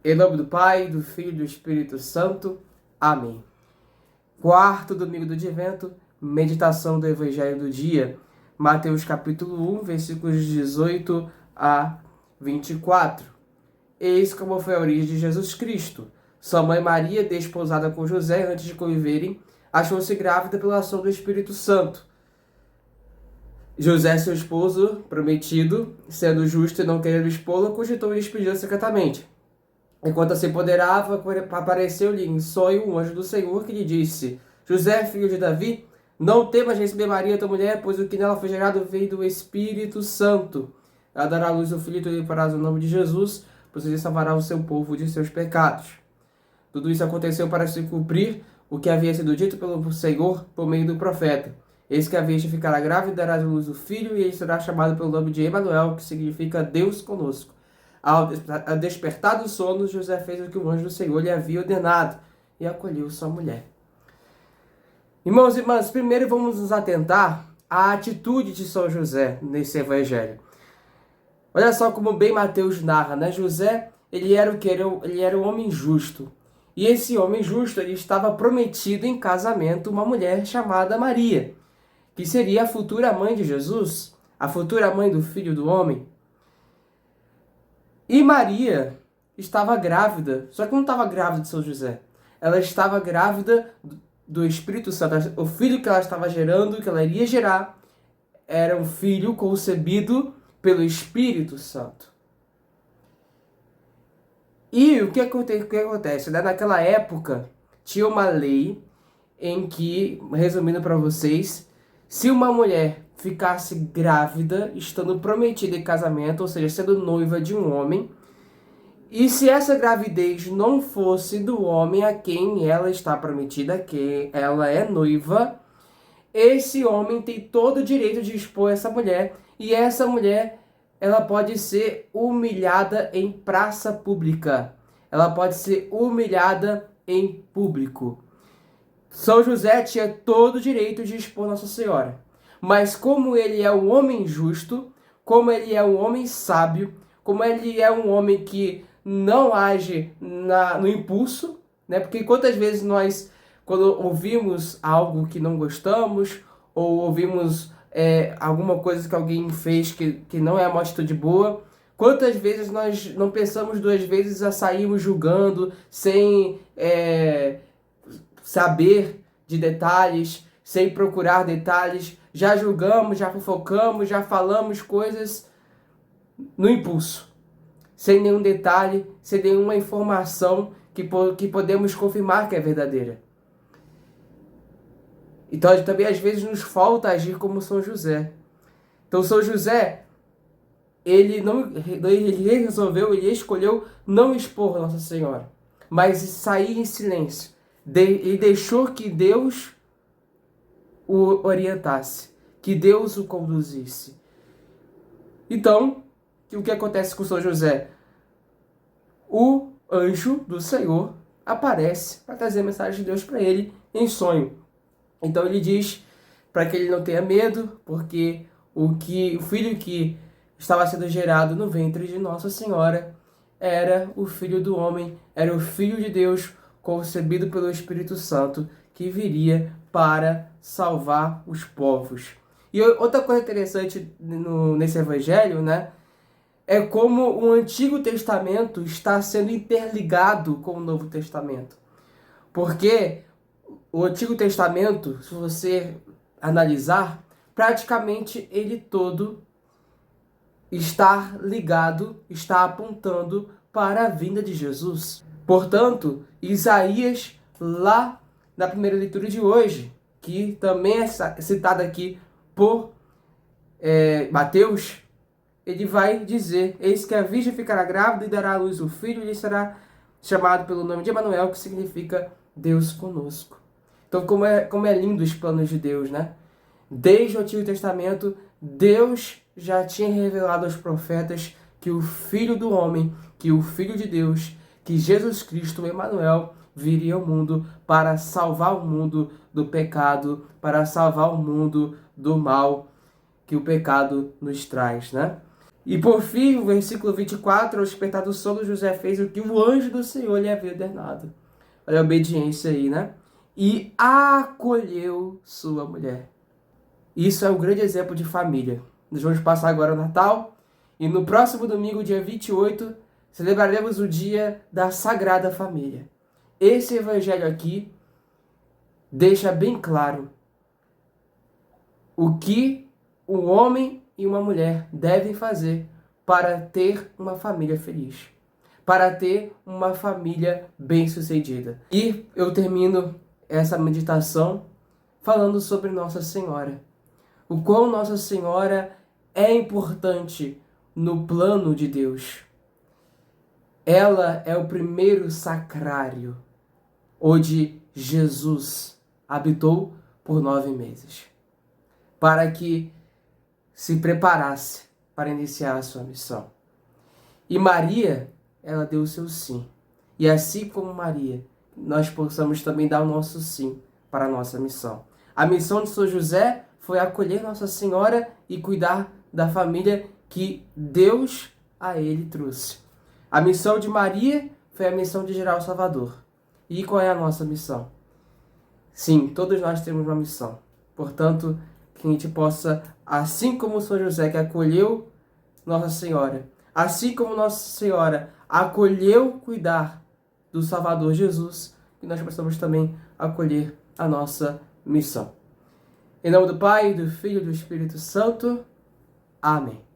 Em nome do Pai, do Filho e do Espírito Santo. Amém. Quarto domingo do Advento, meditação do Evangelho do dia. Mateus capítulo 1, versículos 18 a 24. Eis como foi a origem de Jesus Cristo. Sua mãe Maria, desposada com José antes de conviverem, achou-se grávida pela ação do Espírito Santo. José, seu esposo prometido, sendo justo e não querendo expô-la, cogitou despedir secretamente. Enquanto se empoderava, apareceu-lhe em sonho um anjo do Senhor que lhe disse: José, filho de Davi, não temas receber Maria, tua mulher, pois o que nela foi gerado veio do Espírito Santo. Ela dará à luz o filho e tu lhe porás o nome de Jesus, pois ele salvará o seu povo de seus pecados. Tudo isso aconteceu para se cumprir o que havia sido dito pelo Senhor por meio do profeta. Eis que a virgem ficará grávida e dará à luz o filho, e ele será chamado pelo nome de Emanuel, que significa Deus conosco. Ao despertar do sono, José fez o que o anjo do Senhor lhe havia ordenado e acolheu sua mulher. Irmãos e irmãs, primeiro vamos nos atentar à atitude de São José nesse evangelho. Olha só como bem Mateus narra, né? José, ele era um homem justo. E esse homem justo, ele estava prometido em casamento uma mulher chamada Maria, que seria a futura mãe de Jesus, a futura mãe do Filho do Homem. E Maria estava grávida, só que não estava grávida de São José. Ela estava grávida do Espírito Santo. O filho que ela estava gerando, que ela iria gerar, era um filho concebido pelo Espírito Santo. E o que acontece? Né? Naquela época, tinha uma lei em que, resumindo para vocês, se uma mulher ficasse grávida, estando prometida em casamento, ou seja, sendo noiva de um homem, e se essa gravidez não fosse do homem a quem ela está prometida, que ela é noiva, esse homem tem todo o direito de expor essa mulher, e essa mulher, ela pode ser humilhada em praça pública. Ela pode ser humilhada em público. São José tinha todo o direito de expor Nossa Senhora. Mas como ele é um homem justo, como ele é um homem sábio, como ele é um homem que não age no impulso, né? Porque quantas vezes nós, quando ouvimos algo que não gostamos, ou ouvimos alguma coisa que alguém fez que não é uma atitude boa, quantas vezes nós não pensamos duas vezes a sairmos julgando, sem saber de detalhes, sem procurar detalhes, já julgamos, já fofocamos, já falamos coisas no impulso, sem nenhum detalhe, sem nenhuma informação que podemos confirmar que é verdadeira. Então também às vezes nos falta agir como São José. Então São José, ele escolheu não expor Nossa Senhora, mas sair em silêncio. E deixou que Deus o orientasse, que Deus o conduzisse. Então, o que acontece com São José? O anjo do Senhor aparece para trazer a mensagem de Deus para ele em sonho. Então ele diz para que ele não tenha medo, porque o filho que estava sendo gerado no ventre de Nossa Senhora era o Filho do Homem, era o Filho de Deus, concebido pelo Espírito Santo, que viria para salvar os povos. E outra coisa interessante nesse evangelho, né, é como o Antigo Testamento está sendo interligado com o Novo Testamento. Porque o Antigo Testamento, se você analisar, praticamente ele todo está ligado, está apontando para a vinda de Jesus. Portanto, Isaías, lá na primeira leitura de hoje, que também é citada aqui por Mateus, ele vai dizer: eis que a virgem ficará grávida e dará à luz o filho, e ele será chamado pelo nome de Emanuel, que significa Deus conosco. Então, como é lindo os planos de Deus, né? Desde o Antigo Testamento, Deus já tinha revelado aos profetas que o Filho do Homem, que o Filho de Deus, que Jesus Cristo, Emanuel, viria ao mundo para salvar o mundo do pecado, para salvar o mundo do mal que o pecado nos traz, né? E por fim, o versículo 24, ao despertar do sono, José fez o que o anjo do Senhor lhe havia ordenado. Olha a obediência aí, né? E acolheu sua mulher. Isso é um grande exemplo de família. Nós vamos passar agora o Natal e no próximo domingo, dia 28, celebraremos o dia da Sagrada Família. Esse evangelho aqui deixa bem claro o que um homem e uma mulher devem fazer para ter uma família feliz, para ter uma família bem-sucedida. E eu termino essa meditação falando sobre Nossa Senhora. O quão Nossa Senhora é importante no plano de Deus. Ela é o primeiro sacrário onde Jesus habitou por 9 meses, para que se preparasse para iniciar a sua missão. E Maria, ela deu o seu sim. E assim como Maria, nós possamos também dar o nosso sim para a nossa missão. A missão de São José foi acolher Nossa Senhora e cuidar da família que Deus a ele trouxe. A missão de Maria foi a missão de gerar o Salvador. E qual é a nossa missão? Sim, todos nós temos uma missão. Portanto, que a gente possa, assim como São José que acolheu Nossa Senhora, assim como Nossa Senhora acolheu cuidar do Salvador Jesus, que nós possamos também acolher a nossa missão. Em nome do Pai, do Filho e do Espírito Santo. Amém.